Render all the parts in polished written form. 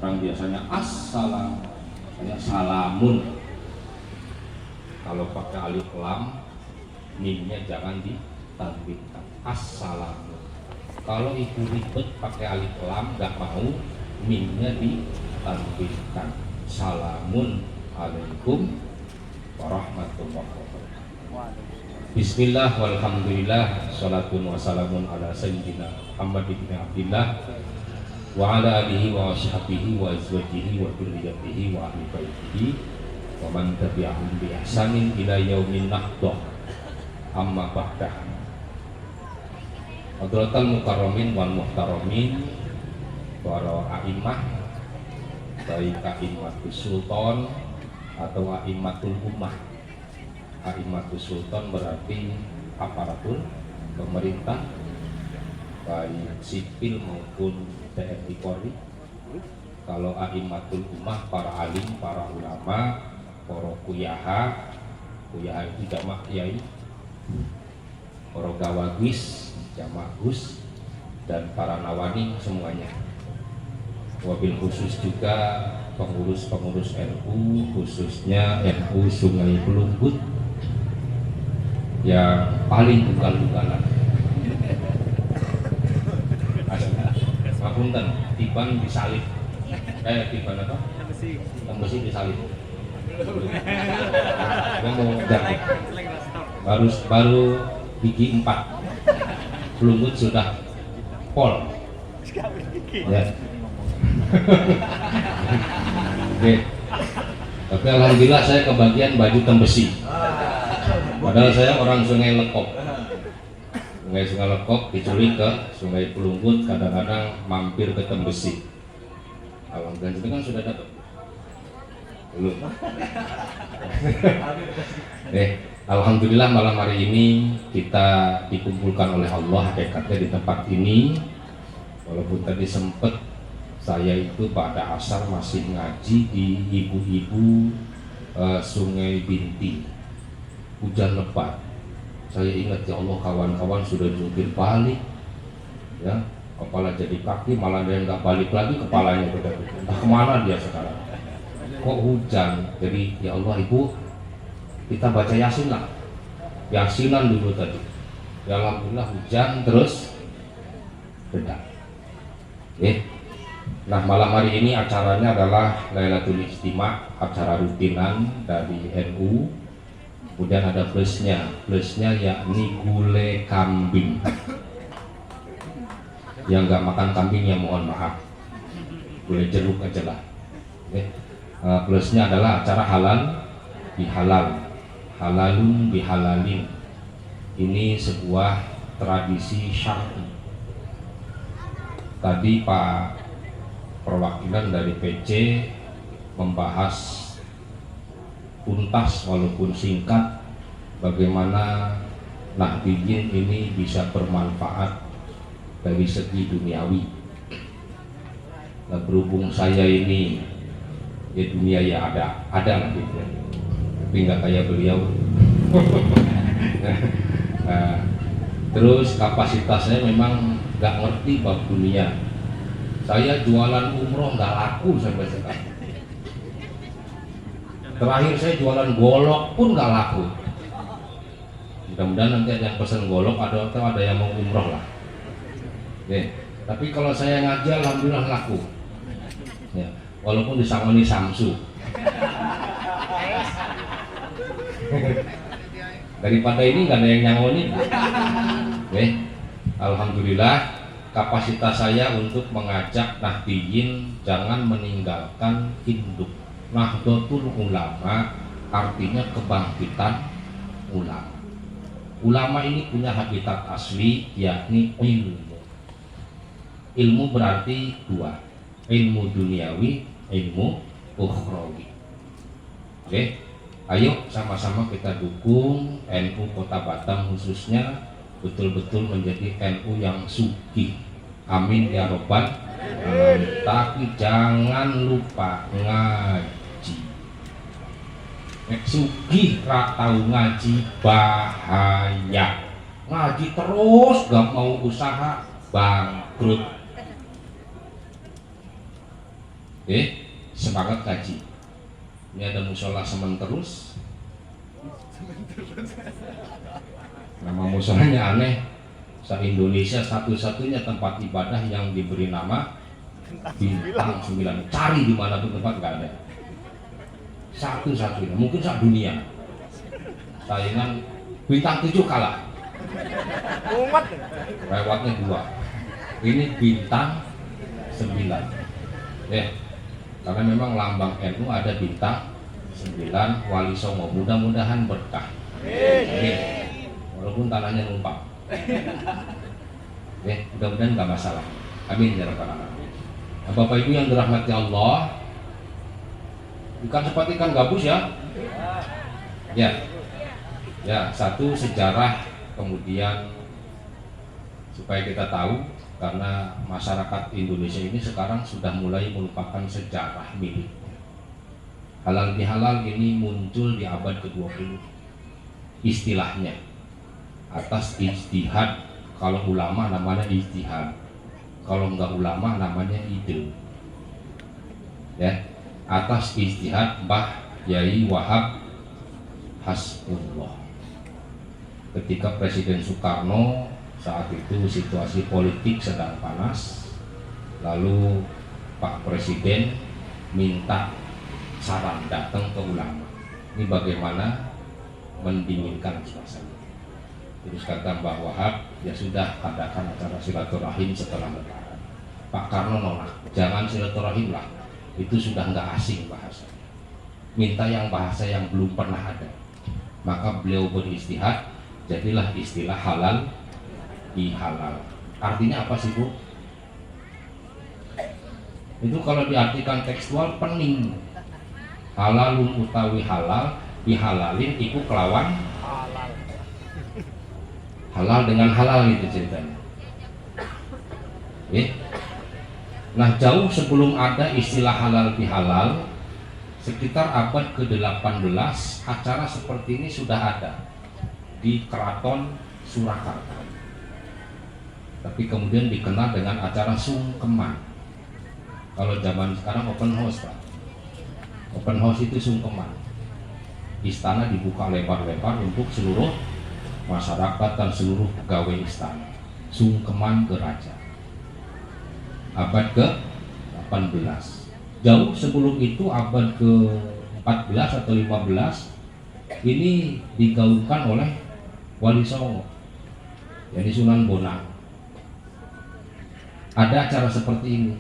Orang biasanya assalam, saya salamun. Kalau pakai alif lam, mimnya jangan ditanwinkan. Assalamu. Kalau ibu ribet pakai alif lam, nggak mau, mimnya ditanwinkan. Salamun alaikum warahmatullahi wabarakatuh. Bismillah walhamdulillah, salatun wassalamun ala sayyidina Muhammad ibn Abdillah wa ala alihi wa ashabihi wa azwajihi wa dzurriyyatihi wa ahli baitihi wa man tabi'ahum bi ihsanin ila yaumin nahdah. Amma ba'dah. Hadratal mukarramin wal muhtaramin, para a'imah, baik a'immatus sultan atau a'immatul ummah. A'immatus sultan berarti aparatur pemerintah, baik sipil maupun TNI Polri. Kalau a'immatul ummah, para alim, para ulama, para kuyaha, kuyaha itu jamak kiai, para gawagis jamak gus, dan para nawani semuanya. Wabil khusus juga pengurus-pengurus NU, khususnya NU Sungai Pelunggut yang paling ugal-ugalan. Ngapunten, tiban disalib. Tiban apa? Tembesi disalib. Ngomong jatuh. Baru gigi 4. Pelunggut sudah pol. Ya. Oke. Tapi alhamdulillah saya kebagian baju tembesi. Padahal saya orang Sungai Lekop. Sungai Lekop diculik ke Sungai Pelunggut, kadang-kadang mampir ke Tembesi. Alhamdulillah itu kan sudah dapat. Belum. Alhamdulillah malam hari ini kita dikumpulkan oleh Allah hakikatnya di tempat ini. Walaupun tadi sempat saya itu pada asar masih ngaji di ibu-ibu Sungai Binti. Hujan lebat. Saya ingat, ya Allah, kawan-kawan sudah jungkir balik, ya, kepala jadi kaki, malah dia nggak balik lagi kepalanya, entah kemana dia sekarang. Kok hujan? Jadi ya Allah, ibu, kita baca yasin lah, yasinan dulu tadi. Ya alhamdulillah hujan terus reda. Nah, malam hari ini acaranya adalah Lailatul Ijtima, acara rutinan dari NU. Kemudian ada plusnya yakni gulai kambing. Yang nggak makan kambing ya mohon maaf, gulai jeruk aja lah. Plusnya adalah acara halal bihalal, halalun bihalalin. Ini sebuah tradisi syar'i. Tadi Pak perwakilan dari PC membahas tuntas walaupun singkat bagaimana Nahdliyin ini bisa bermanfaat dari segi duniawi. Nah, berhubung saya ini ya dunia ya ada lah gitu, tapi nggak kayak beliau. Nah, terus kapasitasnya memang nggak ngerti bab dunia. Saya jualan umroh nggak laku sampai sekarang. Terakhir saya jualan golok pun nggak laku. Mudah-mudahan nanti ada yang pesan golok, atau ada yang mau umroh lah. Tapi kalau saya ngaji alhamdulillah laku. Ya, walaupun disangoni Samsu. Daripada ini nggak ada yang nyangoni. Alhamdulillah kapasitas saya untuk mengajak Nahdliyin jangan meninggalkan induk. Nahdlatul Ulama artinya kebangkitan ulama. Ulama ini punya habitat asli yakni ilmu. Ilmu berarti dua, ilmu duniawi, ilmu ukhrawi. Oke, ayo sama-sama kita dukung NU Kota Batam khususnya betul-betul menjadi NU yang sugih. Amin ya robbal alamin. Tapi jangan lupa ngaji. Sugih ra tau ngaji bahaya. Ngaji terus gak mau usaha bangkrut. Semangat kaji. Ini ada musola Semen Terus. Nama musolanya aneh. Se-Indonesia satu-satunya tempat ibadah yang diberi nama Bintang 9. Cari di mana pun tempat nggak ada. Satu-satunya, mungkin dunia. Saingan Bintang 7 kalah. Umat. Lewatnya 2. Ini Bintang 9. Karena memang lambang NU ada bintang 9 Wali Songo. Mudah-mudahan berkah. Walaupun tanahnya numpang. Mudah-mudahan nggak masalah. Amin ya rabbal alamin. Nah, Bapak Ibu yang dirahmati Allah, bukan seperti ikan gabus ya. Ya, satu sejarah, kemudian supaya kita tahu, karena masyarakat Indonesia ini sekarang sudah mulai melupakan sejarah miliknya. Halal bihalal ini muncul di abad ke-20 istilahnya atas ijtihad. Kalau ulama namanya ijtihad, kalau enggak ulama namanya ide. Atas ijtihad Mbah Yai Wahab Hasbullah. Ketika Presiden Soekarno saat itu situasi politik sedang panas, lalu Pak Presiden minta saran, datang ke ulama. Ini bagaimana mendinginkan suasana. Terus kata Mbah Wahab, ya sudah, adakan acara silaturahim setelah lebaran. Pak Karno nolak, jangan silaturahim lah, itu sudah nggak asing bahasa. Minta yang bahasa yang belum pernah ada. Maka beliau beristihad, jadilah istilah halal bihalal. Artinya apa sih Bu? Itu kalau diartikan tekstual pening. Halalun utawi halal, bihalalin iku kelawan halal dengan halal itu ceritanya. Nah, jauh sebelum ada istilah halal bihalal, sekitar abad ke-18 acara seperti ini sudah ada di Keraton Surakarta. Tapi kemudian dikenal dengan acara sungkeman. Kalau zaman sekarang open house Pak. Open house itu sungkeman. Istana dibuka lebar-lebar untuk seluruh masyarakat dan seluruh pegawai istana. Sungkeman ke raja. Abad ke-18. Jauh sebelum itu abad ke-14 atau 15 ini digaungkan oleh Wali Songo, jadi Sunan Bonang. Ada acara seperti ini.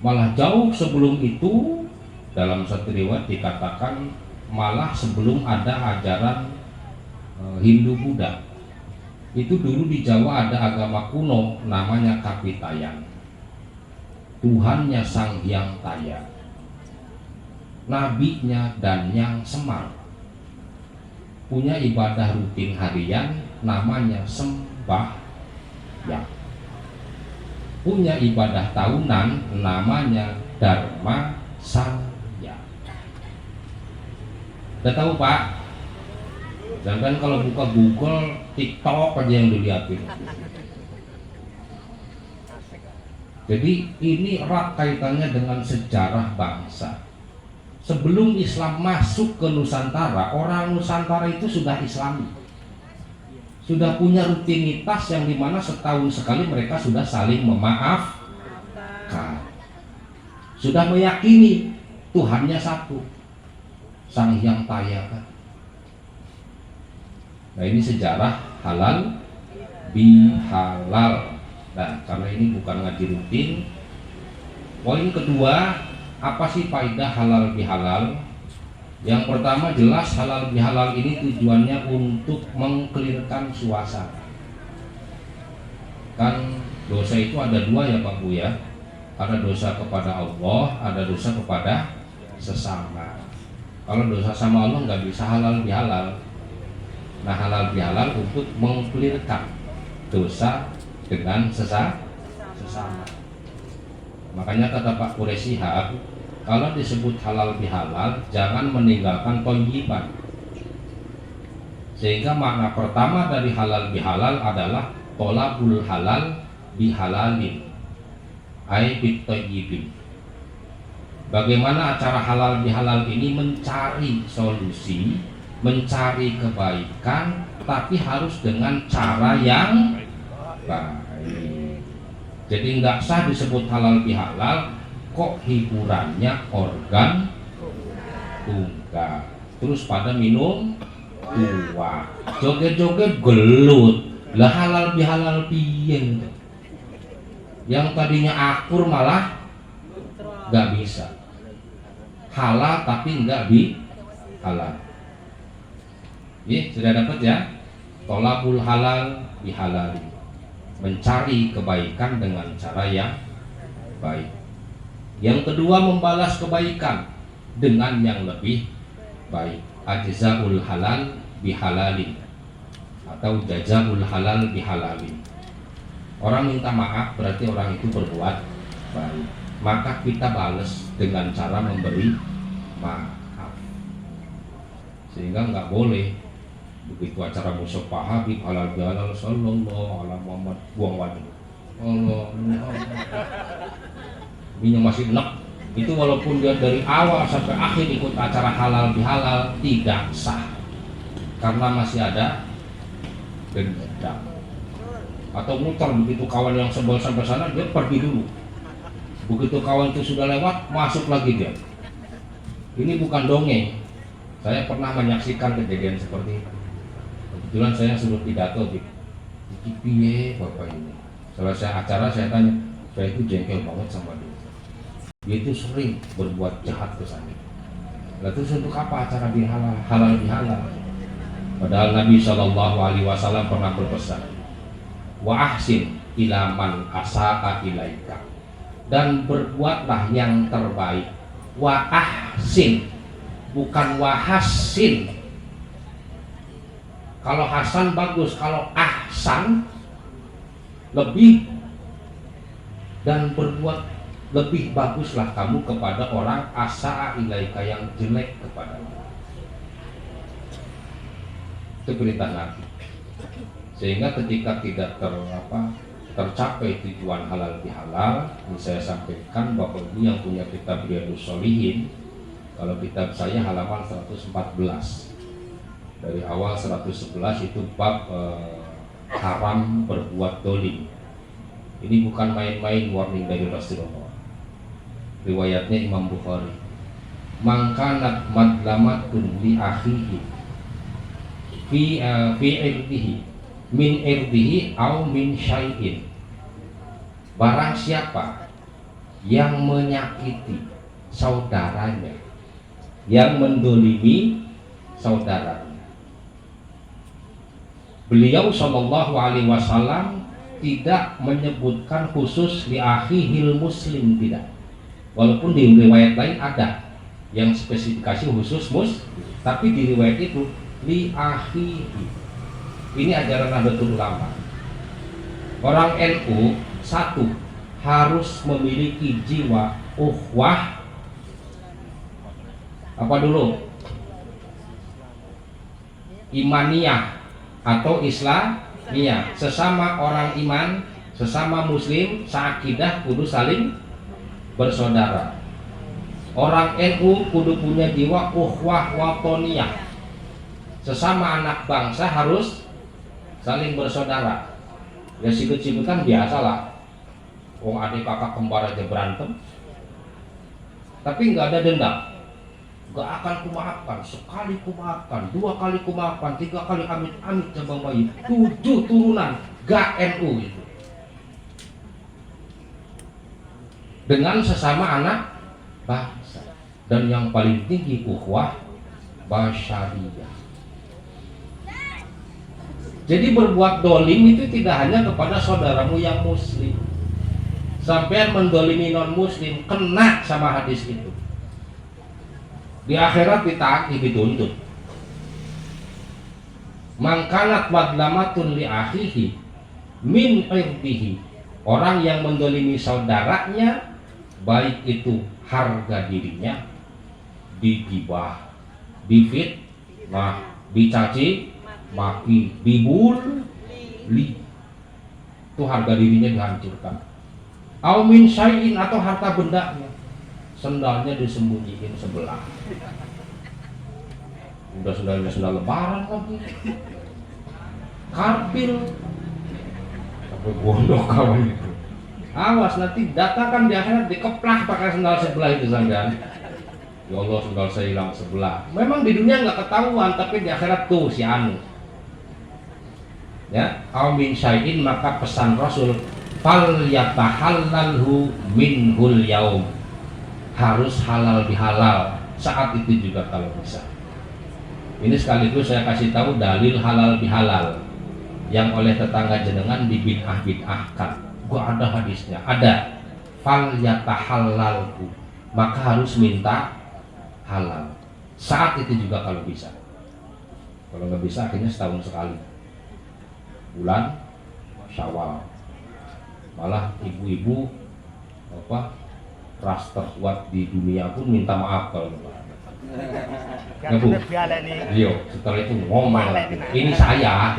Malah jauh sebelum itu, dalam satu riwayat dikatakan malah sebelum ada ajaran Hindu Buddha. Itu dulu di Jawa ada agama kuno namanya Kapitayan. Tuhannya Sang Hyang Taya, nabinya Danyang Semar. Punya ibadah rutin harian namanya sembahyang. Punya ibadah tahunan namanya Dharma Sanya. Udah tahu Pak? Jangan kalau buka Google, TikTok aja yang dilihatin. Jadi ini erat kaitannya dengan sejarah bangsa. Sebelum Islam masuk ke Nusantara, orang Nusantara itu sudah Islami. Sudah punya rutinitas yang dimana setahun sekali mereka sudah saling memaafkan. Sudah meyakini Tuhannya satu, Sang Hyang Taya kan. Nah, ini sejarah halal bihalal. Nah, karena ini bukan ngaji rutin. Poin kedua, apa sih faedah halal bihalal? Yang pertama jelas halal bihalal ini tujuannya untuk mengkelirkan suasana. Kan dosa itu ada dua ya Pak Bu ya. Ada dosa kepada Allah, ada dosa kepada sesama. Kalau dosa sama Allah nggak bisa halal bihalal. Nah, halal bihalal untuk mengkelirkan dosa dengan sesama. Makanya kata Pak Quraisy Shihab, kalau disebut halal bihalal jangan meninggalkan thayyiban. Sehingga makna pertama dari halal bihalal adalah tolabul halal bihalalin, ai bit thayyibin. Bagaimana acara halal bihalal ini mencari solusi, mencari kebaikan, tapi harus dengan cara yang baik. Jadi nggak sah disebut halal bihalal kok hiburannya organ tunggal, terus pada minum tua, joget-joget gelut, lah halal bihalal piye? Yang tadinya akur malah nggak bisa. Halal tapi nggak halal. Sudah dapat ya? Tolabul halal bihalali, mencari kebaikan dengan cara yang baik. Yang kedua, membalas kebaikan dengan yang lebih baik. Ajzaul halal bihalalin atau jazaul halal bihalalin. Orang minta maaf berarti orang itu berbuat baik, maka kita balas dengan cara memberi maaf. Sehingga nggak boleh begitu acara musyafaah Habib halal bihalal sallallahu alaihi Muhammad buang waduh. Allah ini masih enak. Itu walaupun dia dari awal sampai akhir ikut acara halal bihalal tidak sah, karena masih ada dendam. Atau muter, begitu kawan yang sebel sampai sana dia pergi dulu, begitu kawan itu sudah lewat masuk lagi dia. Ini bukan dongeng, saya pernah menyaksikan kejadian seperti itu. Kebetulan saya suruh pidato di piye bapak ini. Selesai acara saya tanya, saya itu jengkel banget sama dia. Dia itu sering berbuat jahat ke saya. Lalu terus untuk apa acara halal bihalal? Padahal Nabi Shallallahu Alaihi Wasallam pernah berpesan, wa ahsin ila man asaa ilaika, dan berbuatlah yang terbaik. Wa ahsin, bukan wa hasin. Kalau hasan bagus, kalau ahsan lebih, dan berbuat lebih baguslah kamu kepada orang asaa ilaika yang jelek kepadamu. Itu perintah Nabi. Sehingga ketika tidak tercapai tujuan halal bihalal, ini saya sampaikan Bapak Ibu yang punya kitab Riyadhus Shalihin, kalau kitab saya halaman 114, dari awal 111 itu bab haram berbuat dolim. Ini bukan main-main warning dari Rasulullah. Riwayatnya Imam Bukhari, mangkanat madlamatun li akhihi fi irdihi min irdihi au min syai'in. Barang siapa yang menyakiti saudaranya, yang mendolimi saudaranya. Beliau Shallallahu Alaihi Wasallam tidak menyebutkan khusus li akhihil muslim, tidak. Walaupun di riwayat lain ada yang spesifikasi khusus tapi di riwayat itu li akhihi. Ini ajaran Nahdlatul Ulama. Orang NU satu harus memiliki jiwa ukhuwah. Apa dulu? Imaniyah atau Islamiyah. Sesama orang iman, sesama muslim, seakidah kudu saling bersaudara. Orang NU kudu punya jiwa ukhuwah watoniyah. Sesama anak bangsa harus saling bersaudara. Ya sikut-sikutan biasalah. Wong adik kakak kembar aja berantem, tapi nggak ada dendam. Nggak akan kumaafkan, sekali kumaafkan, 2 kali kumaafkan, 3 kali amit-amit cabang bayi, 7 turunan, gak NU itu. Dengan sesama anak bangsa, dan yang paling tinggi ukhuwah basyariyah. Jadi berbuat dolim itu tidak hanya kepada saudaramu yang muslim. Sampai mendolimi non muslim kena sama hadis itu. Di akhirat ditaati, dituntut. Mangkanat madlamatun li akhihi min irdihi. Orang yang mendolimi saudaranya, baik itu harga dirinya, digibah, difitnah, dicaci maki, dibully, itu harga dirinya dihancurkan. Au min syai'in, atau harta bendanya. sendalnya disembunyiin sebelah. Udah sendalnya sendal lebaran lagi. Karpil. Sampai gondok kawan itu. Awas nanti datang di akhirat dikeplak pakai sendal sebelah itu sampean. Ya Allah, sendal saya hilang sebelah. Memang di dunia nggak ketahuan, tapi di akhirat tuh si anu. Ya, au min syai'in, maka pesan Rasul fal yatahallalhu minhul yaum, harus halal bihalal saat itu juga kalau bisa. Ini sekaligus saya kasih tahu dalil halal bihalal yang oleh tetangga jenengan dibid'ah-bid'ahkan. Gua ada hadisnya, ada fal yatahallalhu, maka harus minta halal saat itu juga kalau bisa. Kalau nggak bisa akhirnya setahun sekali, bulan Syawal. Malah ibu-ibu ras terkuat di dunia pun minta maaf kalau ya Bu. Iya, setelah itu ngomel. Ini saya,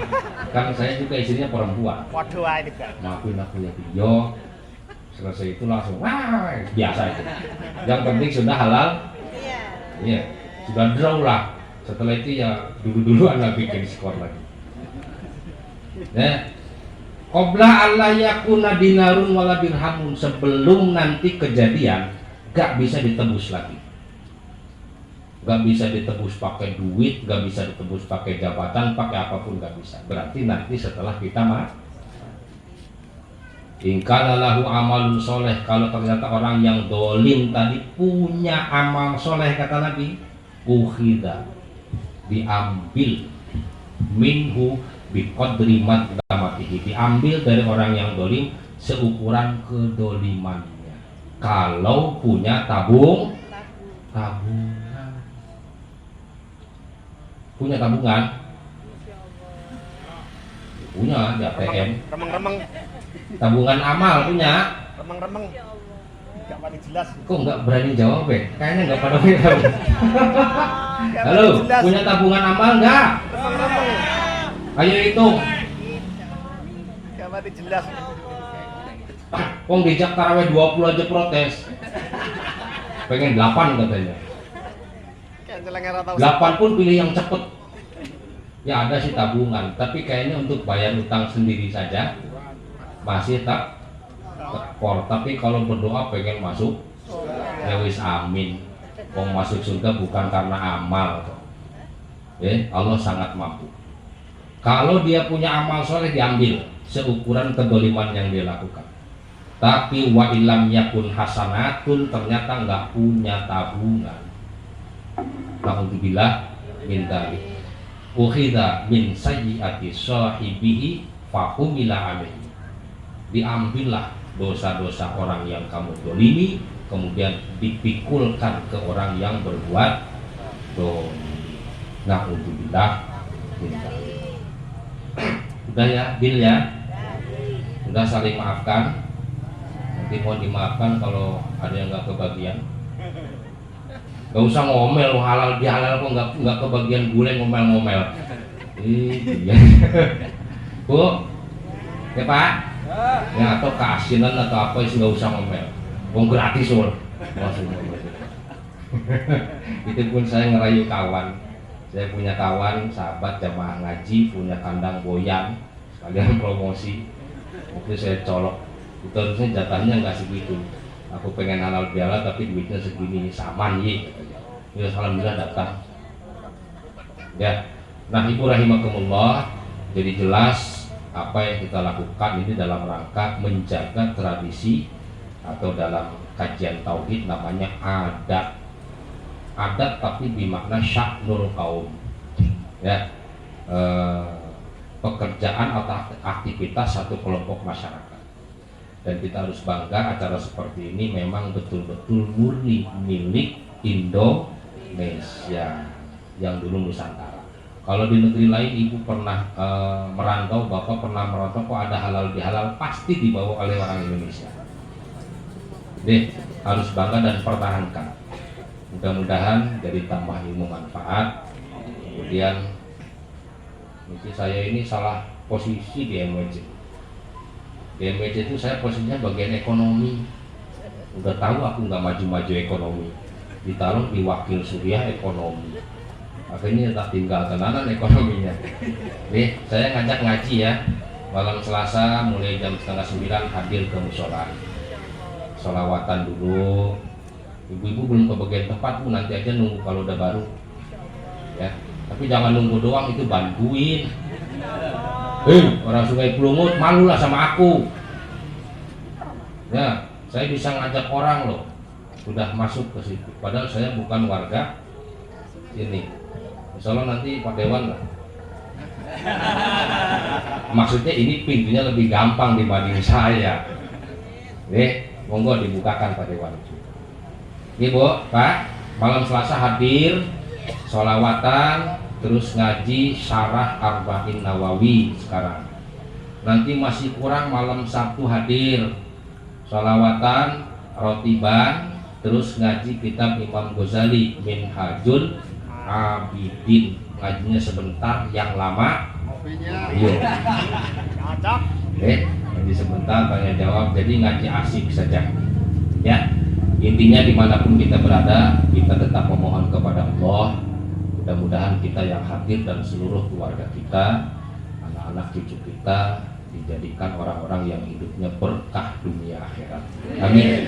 kan saya juga istrinya perempuan. Maafin aku ya yo. Selesai itu langsung wah, biasa itu. Yang penting sudah halal. Iya, sudah draw lah. Setelah itu ya dulu-duluan lah bikin skor lagi. Nah, qabla alla yakuna dinarun wala dirhamun, sebelum nanti kejadian gak bisa ditebus lagi. Gak bisa ditebus pakai duit, gak bisa ditebus pakai jabatan, pakai apapun gak bisa. Berarti nanti setelah kita mati. Ingkana lahu amalun soleh, kalau ternyata orang yang dolim tadi punya amal soleh, kata Nabi, ukhida, diambil, minhu biqadri madlamatihi, diambil dari orang yang dolim seukuran kedolimannya. Kalau punya tabungan, punya tabungan, punya di ATM, remeng-remeng, tabungan amal punya, remeng-remeng, nggak paling jelas. Kok nggak berani jawab ya? Kayaknya nggak pada punya tabungan. Halo, punya tabungan amal nggak? Remeng-remeng, Ayo hitung. nggak paling jelas. Wong dijak taraweh 20 aja protes. Pengen 8 katanya. 8 pun pilih yang cepet. Ya ada sih tabungan, tapi kayaknya untuk bayar utang sendiri saja masih tak tekor. Tapi kalau berdoa pengen masuk, ya wis amin. Wong masuk surga bukan karena amal. Allah sangat mampu. Kalau dia punya amal soleh diambil seukuran kedoliman yang dia lakukan. Tapi wa ilam yakun hasanatun, ternyata nggak punya tabungan. Alhamdulillah min dzalik. Ukhidha min sayyiati sahibihi fahumila alaihi. Diambillah dosa-dosa orang yang kamu dolimi, kemudian dipikulkan ke orang yang berbuat dolim. Alhamdulillah min dzalik. Udah ya, deal ya. Udah saling maafkan. Nanti mau dimaafkan kalau ada yang nggak kebagian. Gak usah ngomel, halal bihalal kok nggak kebagian gulai ngomel-ngomel. Iya. Bu, ya Pak. Ya atau keasinan atau apa sih, nggak usah ngomel. Wong gratis loh. Langsung ngomel. Itu pun saya ngerayu kawan. Saya punya kawan, sahabat jamaah ngaji, punya kandang boyan, sekalian promosi. Itu saya colok. Itu harusnya jatahnya nggak segitu. Aku pengen halal bihalal tapi duitnya segini, saman ye. Ya alhamdulillah datang. Ya, nah ibu rahimakumullah, jadi jelas apa yang kita lakukan ini dalam rangka menjaga tradisi atau dalam kajian tauhid namanya adat. Adat tapi bermakna sya'nul kaum. Ya, pekerjaan atau aktivitas satu kelompok masyarakat. Dan kita harus bangga acara seperti ini memang betul-betul murni milik Indonesia yang dulu Nusantara. Kalau di negeri lain ibu pernah merantau, bapak pernah merantau, kok ada halal bihalal pasti dibawa oleh orang Indonesia. Jadi harus bangga dan pertahankan. Mudah-mudahan jadi tambah ilmu manfaat. Kemudian mungkin saya ini salah posisi di MWC. Di MWC itu saya posisinya bagian ekonomi. Udah tahu aku nggak maju-maju ekonomi, ditaruh di wakil Suriah ekonomi. Akhirnya tak tinggal tenanan ekonominya. Nih, saya ngajak ngaji ya. Malam Selasa mulai jam 8:30 hadir ke musola. Sholawatan dulu. Ibu-ibu belum kebagian tempat, Bu, nanti aja nunggu kalau udah baru. Ya, tapi jangan nunggu doang, itu bantuin. Orang Sungai Pelungut malulah sama aku. Ya, saya bisa ngajak orang loh. Sudah masuk ke situ. Padahal saya bukan warga ini. Insya Allah nanti Pak Dewan lah. Maksudnya ini pintunya lebih gampang dibanding saya. Monggo dibukakan Pak Dewan. Bu, Pak, malam Selasa hadir, sholawatan, terus ngaji syarah Arba'in Nawawi sekarang. Nanti masih kurang malam Sabtu hadir, sholawatan, rotiban, terus ngaji kitab Imam Ghazali Minhajul Abidin. Ngajinya sebentar, yang lama yuk. Ngaji sebentar, tanya jawab, jadi ngaji asik saja ya. Intinya dimanapun kita berada, kita tetap memohon kepada Allah. Mudah-mudahan kita yang hadir dan seluruh keluarga kita, anak-anak cucu kita dijadikan orang-orang yang hidupnya berkah dunia akhirat. Amin.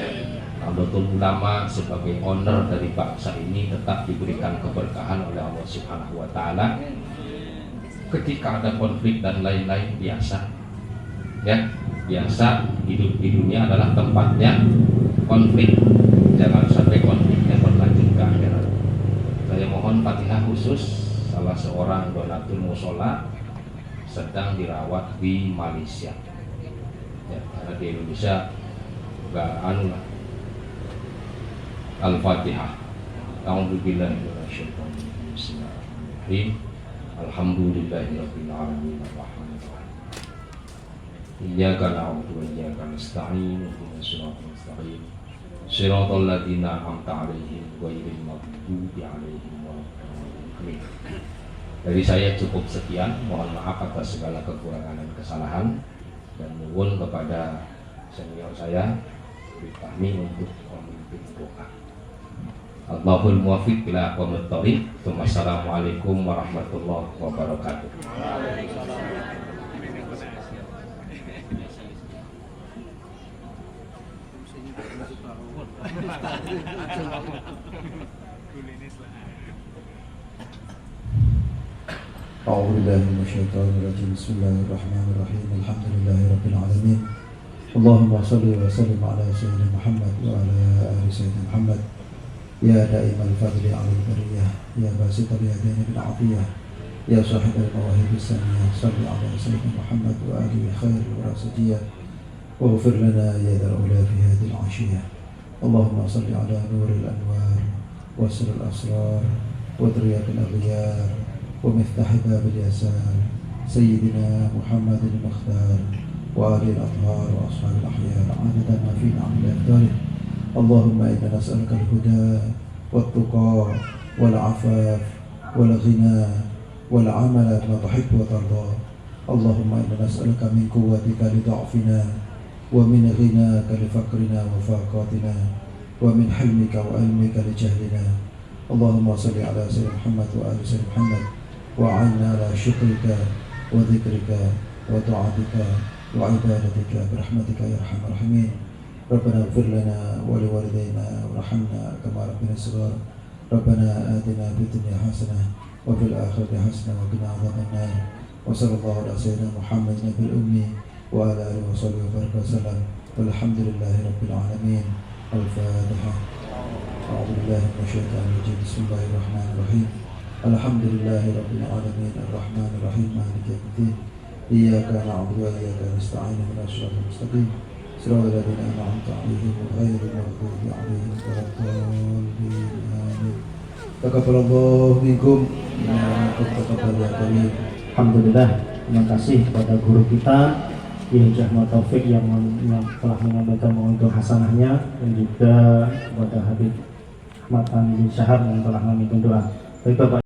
Nahdlatul Ulama sebagai owner dari bangsa ini tetap diberikan keberkahan oleh Allah Subhanahu wa taala. Ketika ada konflik dan lain-lain biasa. Ya, biasa hidup di dunia adalah tempatnya konflik. Jangan sampai konfliknya berlanjut ke akhirat. Saya mohon Fatihah khusus salah seorang donatur musola sedang dirawat di Malaysia. Ya, karena di Indonesia enggak lah. Al-Fatihah. A'udzubillahi minasyaitonir rajim. Bismillahirrahmanirrahim. Alhamdulillahirabbil alamin arrahmanir rahim. Iyyaka na'budu wa iyyaka nasta'in. Ihdinas siratal mustaqim. Shiratal ladzina an'amta 'alaihim ghairil maghdubi 'alaihim waladdallin. Dari saya cukup sekian. Mohon maaf atas segala kekurangan dan kesalahan, dan nuwun kepada senior saya kami untuk memimpin doa. Allahul muwaffiq ila aqwamit thoriq. Wassalamualaikum warahmatullahi wabarakatuh. أعوذ بالله من الشيطان الرجيم. بسم الله الرحمن الرحيم. الحمد لله رب العالمين. اللهم صل وسلم على سيدنا محمد وعلى آل سيدنا محمد. يا دائم الفضل على البرية، يا باسط اليدين بالعطية، يا صاحب المواهب السامية، صل على سيدنا محمد وآله خير الراسجية، واغفر لنا يا ذا العلا في هذه العشية. اللهم صل على نور الأنوار وسر الأسرار وذرية الأغيار ومفتاح باب اليسار سيدنا محمد المختار وآل الأطهار وأصحاب الأحيار عدد ما في نعم الأقدار. اللهم إنا نسألك الهدى والتقى والعفاف والغنى والعمل بما تحب وترضى. اللهم إنا نسألك من قوتك لضعفنا، ومن غناك لفقرنا وفاقاتنا، ومن حلمك وعلمك لجهلنا. اللهم صل على سيدنا محمد وآل سيدنا محمد، وأعنا على شكرك وذكرك وطاعتك وعبادتك برحمتك يا أرحم الراحمين. ربنا اغفر لنا ولوالدينا وارحمنا كما ربنا صغار. ربنا آتنا في الدنيا حسنة وفي الآخرة حسنة وقنا عذاب النار. وصلى الله على سيدنا محمد النبي الأمي وعلى آله وصحبه وبارك وسلم، والحمد لله رب العالمين. الفاتحة. أعوذ بالله من الشيطان الرجيم. بسم الله الرحمن الرحيم. الحمد لله رب العالمين الرحمن الرحيم مالك يوم الدين. إياك نعبد وإياك نستعين اهدنا الصراط المستقيم صراط الذين أنعمت عليهم غير المغضوب عليهم ولا الضالين آمين. تقبل الله منكم إنكم تقبل يا كريم. Alhamdulillah, terima kasih kepada guru kita Kiai Ahmad Taufik yang telah menyampaikan mauidhah hasanahnya, dan juga kepada Habib Ahmad Andi Syahab yang telah memimpin doa. Baik Bapak